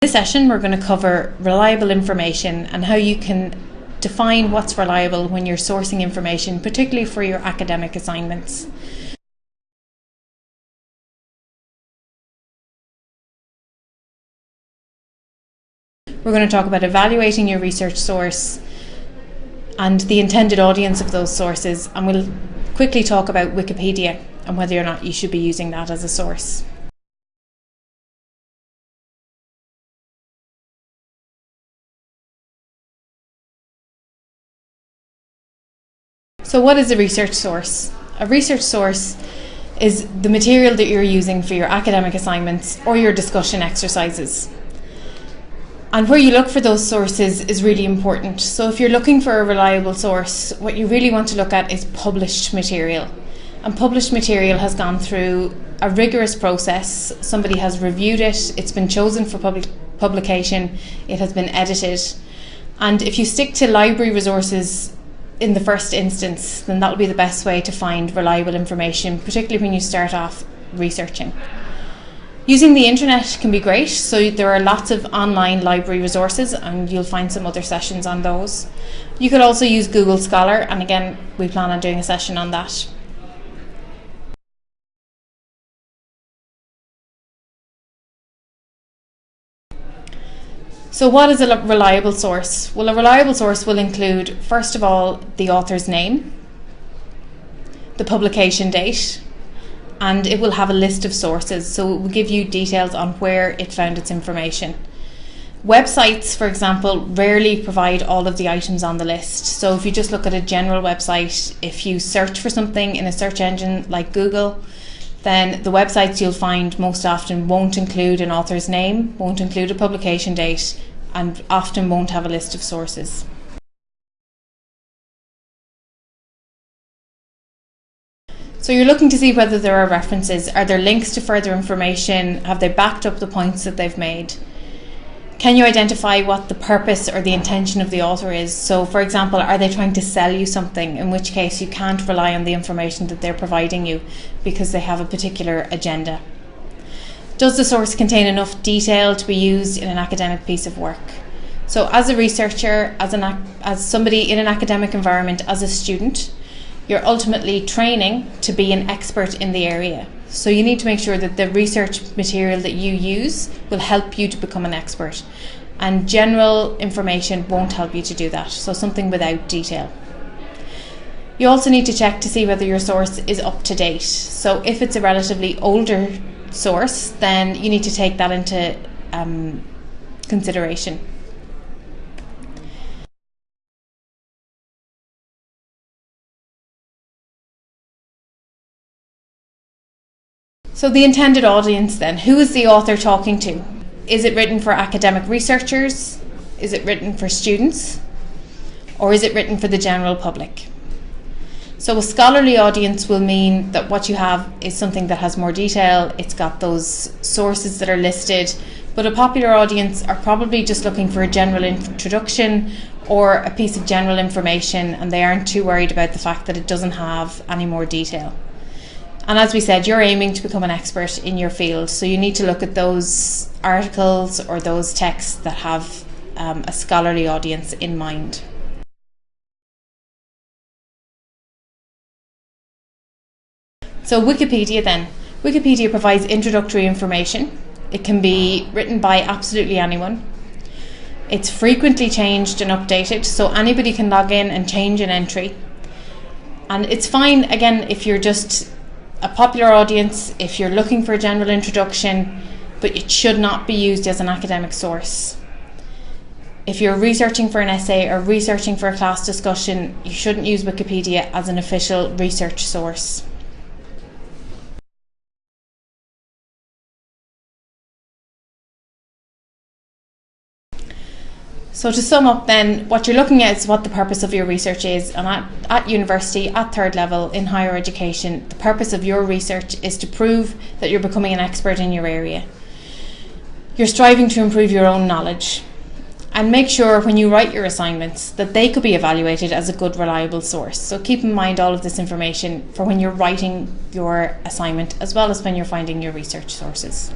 In this session, we're going to cover reliable information and how you can define what's reliable when you're sourcing information, particularly for your academic assignments. We're going to talk about evaluating your research source and the intended audience of those sources, and we'll quickly talk about Wikipedia and whether or not you should be using that as a source. So what is a research source? A research source is the material that you're using for your academic assignments or your discussion exercises. And where you look for those sources is really important. So if you're looking for a reliable source, what you really want to look at is published material. And published material has gone through a rigorous process. Somebody has reviewed it, it's been chosen for publication, it has been edited. And if you stick to library resources in the first instance, then that'll be the best way to find reliable information, particularly when you start off researching. Using the internet can be great, so there are lots of online library resources and you'll find some other sessions on those. You could also use Google Scholar, and again, we plan on doing a session on that. So what is a reliable source? Well, a reliable source will include, first of all, the author's name, the publication date, and it will have a list of sources, so it will give you details on where it found its information. Websites, for example, rarely provide all of the items on the list. So if you just look at a general website, if you search for something in a search engine like Google, then the websites you'll find most often won't include an author's name, won't include a publication date, and often won't have a list of sources. So you're looking to see whether there are references. Are there links to further information? Have they backed up the points that they've made? Can you identify what the purpose or the intention of the author is? So, for example, are they trying to sell you something, in which case you can't rely on the information that they're providing you because they have a particular agenda? Does the source contain enough detail to be used in an academic piece of work? So as a researcher, as somebody in an academic environment, as a student, you're ultimately training to be an expert in the area. So you need to make sure that the research material that you use will help you to become an expert. And general information won't help you to do that, so something without detail. You also need to check to see whether your source is up to date. So if it's a relatively older source, then you need to take that into consideration. So the intended audience then, who is the author talking to? Is it written for academic researchers? Is it written for students? Or is it written for the general public? So a scholarly audience will mean that what you have is something that has more detail, it's got those sources that are listed, but a popular audience are probably just looking for a general introduction or a piece of general information, and they aren't too worried about the fact that it doesn't have any more detail. And as we said, you're aiming to become an expert in your field, so you need to look at those articles or those texts that have a scholarly audience in mind. So Wikipedia then. Wikipedia provides introductory information. It can be written by absolutely anyone. It's frequently changed and updated, so anybody can log in and change an entry. And it's fine, again, if you're just a popular audience, if you're looking for a general introduction, but it should not be used as an academic source. If you're researching for an essay or researching for a class discussion, you shouldn't use Wikipedia as an official research source. So to sum up then, what you're looking at is what the purpose of your research is, and at university, at third level, in higher education, the purpose of your research is to prove that you're becoming an expert in your area. You're striving to improve your own knowledge, and make sure when you write your assignments that they could be evaluated as a good, reliable source. So keep in mind all of this information for when you're writing your assignment, as well as when you're finding your research sources.